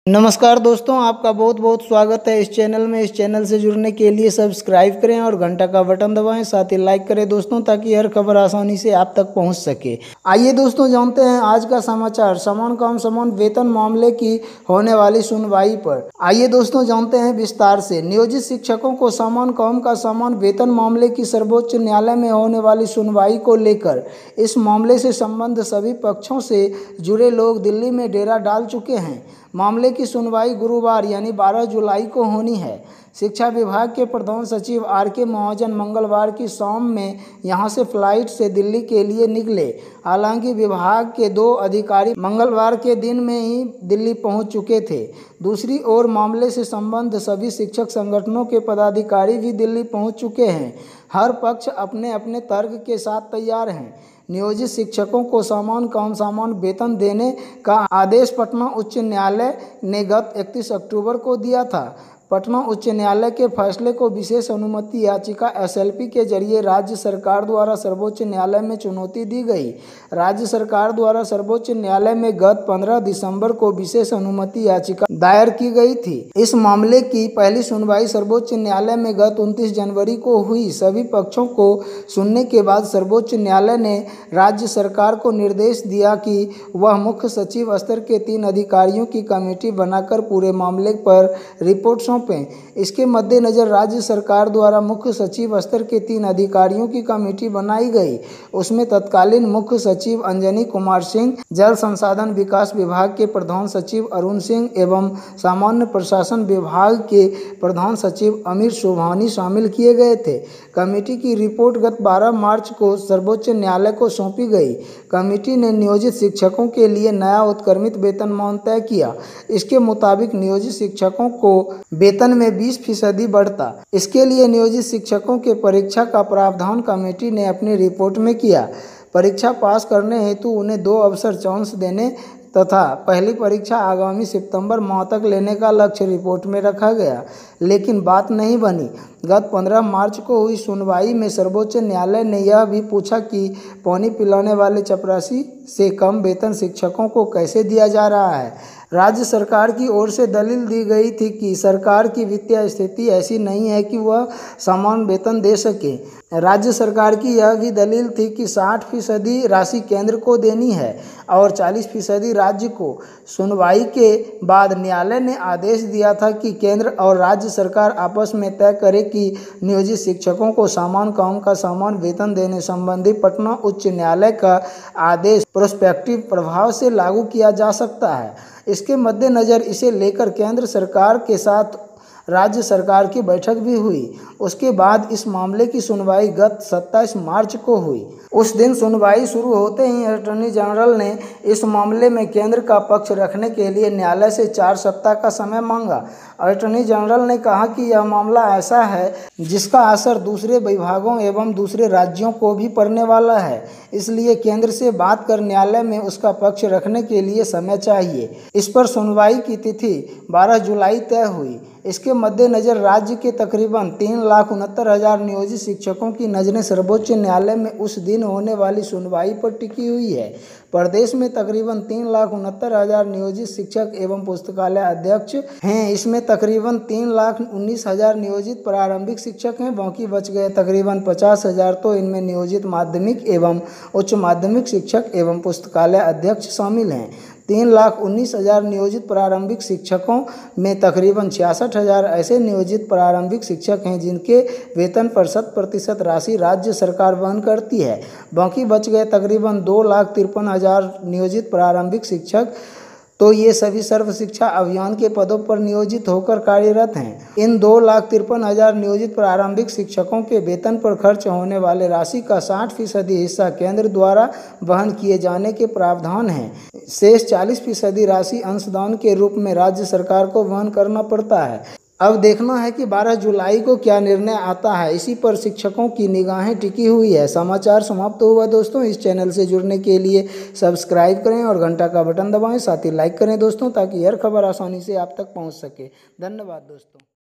नमस्कार दोस्तों, आपका बहुत बहुत स्वागत है इस चैनल में। इस चैनल से जुड़ने के लिए सब्सक्राइब करें और घंटा का बटन दबाएं, साथ ही लाइक करें दोस्तों, ताकि हर खबर आसानी से आप तक पहुंच सके। आइए दोस्तों जानते हैं आज का समाचार समान काम समान वेतन मामले की होने वाली सुनवाई पर। आइए दोस्तों जानते हैं विस्तार से। नियोजित शिक्षकों को समान काम का समान वेतन मामले की सर्वोच्च न्यायालय में होने वाली सुनवाई को लेकर इस मामले से संबंध सभी पक्षों से जुड़े लोग दिल्ली में डेरा डाल चुके हैं। मामले की सुनवाई गुरुवार यानी 12 जुलाई को होनी है। शिक्षा विभाग के प्रधान सचिव आर.के. महाजन मंगलवार की शाम में यहां से फ्लाइट से दिल्ली के लिए निकले। हालांकि विभाग के 2 अधिकारी मंगलवार के दिन में ही दिल्ली पहुंच चुके थे। दूसरी ओर मामले से संबद्ध सभी शिक्षक संगठनों के पदाधिकारी भी दिल्ली पहुंच चुके हैं। हर पक्ष अपने अपने तर्क के साथ तैयार हैं। नियोजित शिक्षकों को समान काम समान वेतन देने का आदेश पटना उच्च न्यायालय ने गत 31 अक्टूबर को दिया था। पटना उच्च न्यायालय के फैसले को विशेष अनुमति याचिका एसएलपी के जरिए राज्य सरकार द्वारा सर्वोच्च न्यायालय में चुनौती दी गई। राज्य सरकार द्वारा सर्वोच्च न्यायालय में गत 15 दिसंबर को विशेष अनुमति याचिका दायर की गई थी। इस मामले की पहली सुनवाई सर्वोच्च न्यायालय में गत 29 जनवरी को हुई। सभी पक्षों को सुनने के बाद सर्वोच्च न्यायालय ने राज्य सरकार को निर्देश दिया कि वह मुख्य सचिव स्तर के 3 अधिकारियों की कमेटी बनाकर पूरे मामले पर रिपोर्ट सौंपें। इसके मद्देनजर राज्य सरकार द्वारा मुख्य सचिव स्तर के 3 अधिकारियों की कमेटी बनाई गई। उसमें तत्कालीन मुख्य सचिव अंजनी कुमार सिंह, जल संसाधन विकास विभाग के प्रधान सचिव अरुण सिंह एवं सामान्य प्रशासन विभाग के प्रधान सचिव अमीर सुबहानी शामिल किए गए थे। कमेटी की रिपोर्ट गत 12 मार्च को सर्वोच्च न्यायालय को सौंपी गई। कमेटी ने नियोजित शिक्षकों के लिए नया उत्क्रमित वेतनमान तय किया। इसके मुताबिक नियोजित शिक्षकों को वेतन में 20% बढ़ता। इसके लिए नियोजित शिक्षकों के परीक्षा का प्रावधान कमेटी ने अपनी रिपोर्ट में किया। परीक्षा पास करने हेतु उन्हें 2 अवसर चांस देने तथा पहली परीक्षा आगामी सितंबर माह तक लेने का लक्ष्य रिपोर्ट में रखा गया, लेकिन बात नहीं बनी। गत 15 मार्च को हुई सुनवाई में सर्वोच्च न्यायालय ने यह भी पूछा कि पानी पिलाने वाले चपरासी से कम वेतन शिक्षकों को कैसे दिया जा रहा है। राज्य सरकार की ओर से दलील दी गई थी कि सरकार की वित्तीय स्थिति ऐसी नहीं है कि वह समान वेतन दे सके। राज्य सरकार की यह भी दलील थी कि 60% राशि केंद्र को देनी है और 40% राज्य को। सुनवाई के बाद न्यायालय ने आदेश दिया था कि केंद्र और राज्य सरकार आपस में तय करे कि नियोजित शिक्षकों को समान काम का समान वेतन देने संबंधी पटना उच्च न्यायालय का आदेश प्रोस्पेक्टिव प्रभाव से लागू किया जा सकता है। इसके मद्देनज़र इसे लेकर केंद्र सरकार के साथ राज्य सरकार की बैठक भी हुई। उसके बाद इस मामले की सुनवाई गत 27 मार्च को हुई। उस दिन सुनवाई शुरू होते ही अटॉर्नी जनरल ने इस मामले में केंद्र का पक्ष रखने के लिए न्यायालय से 4 सप्ताह का समय मांगा। अटॉर्नी जनरल ने कहा कि यह मामला ऐसा है जिसका असर दूसरे विभागों एवं दूसरे राज्यों को भी पड़ने वाला है, इसलिए केंद्र से बात कर न्यायालय में उसका पक्ष रखने के लिए समय चाहिए। इस पर सुनवाई की तिथि 12 जुलाई तय हुई। इसके मद्देनज़र राज्य के तकरीबन 3,69,000 नियोजित शिक्षकों की नज़रें सर्वोच्च न्यायालय में उस दिन होने वाली सुनवाई पर टिकी हुई है। प्रदेश में तकरीबन 3,69,000 नियोजित शिक्षक एवं पुस्तकालय अध्यक्ष हैं। इसमें तकरीबन 3,19,000 नियोजित प्रारंभिक शिक्षक हैं। बाकी बच गए तकरीबन 50,000 तो इनमें नियोजित माध्यमिक एवं उच्च माध्यमिक शिक्षक एवं पुस्तकालय अध्यक्ष शामिल हैं। 3,19,000 नियोजित प्रारंभिक शिक्षकों में तकरीबन 66,000 ऐसे नियोजित प्रारंभिक शिक्षक हैं जिनके वेतन पर 100% राशि राज्य सरकार वहन करती है। बाकी बच गए तकरीबन 2,53,000 नियोजित प्रारंभिक शिक्षक, तो ये सभी सर्व शिक्षा अभियान के पदों पर नियोजित होकर कार्यरत हैं। इन 2,53,000 नियोजित प्रारंभिक शिक्षकों के वेतन पर खर्च होने वाले राशि का 60% हिस्सा केंद्र द्वारा वहन किए जाने के प्रावधान हैं। शेष 40% राशि अंशदान के रूप में राज्य सरकार को वहन करना पड़ता है। अब देखना है कि 12 जुलाई को क्या निर्णय आता है। इसी पर शिक्षकों की निगाहें टिकी हुई है। समाचार समाप्त हुआ दोस्तों। इस चैनल से जुड़ने के लिए सब्सक्राइब करें और घंटा का बटन दबाएं, साथ ही लाइक करें दोस्तों, ताकि हर खबर आसानी से आप तक पहुंच सके। धन्यवाद दोस्तों।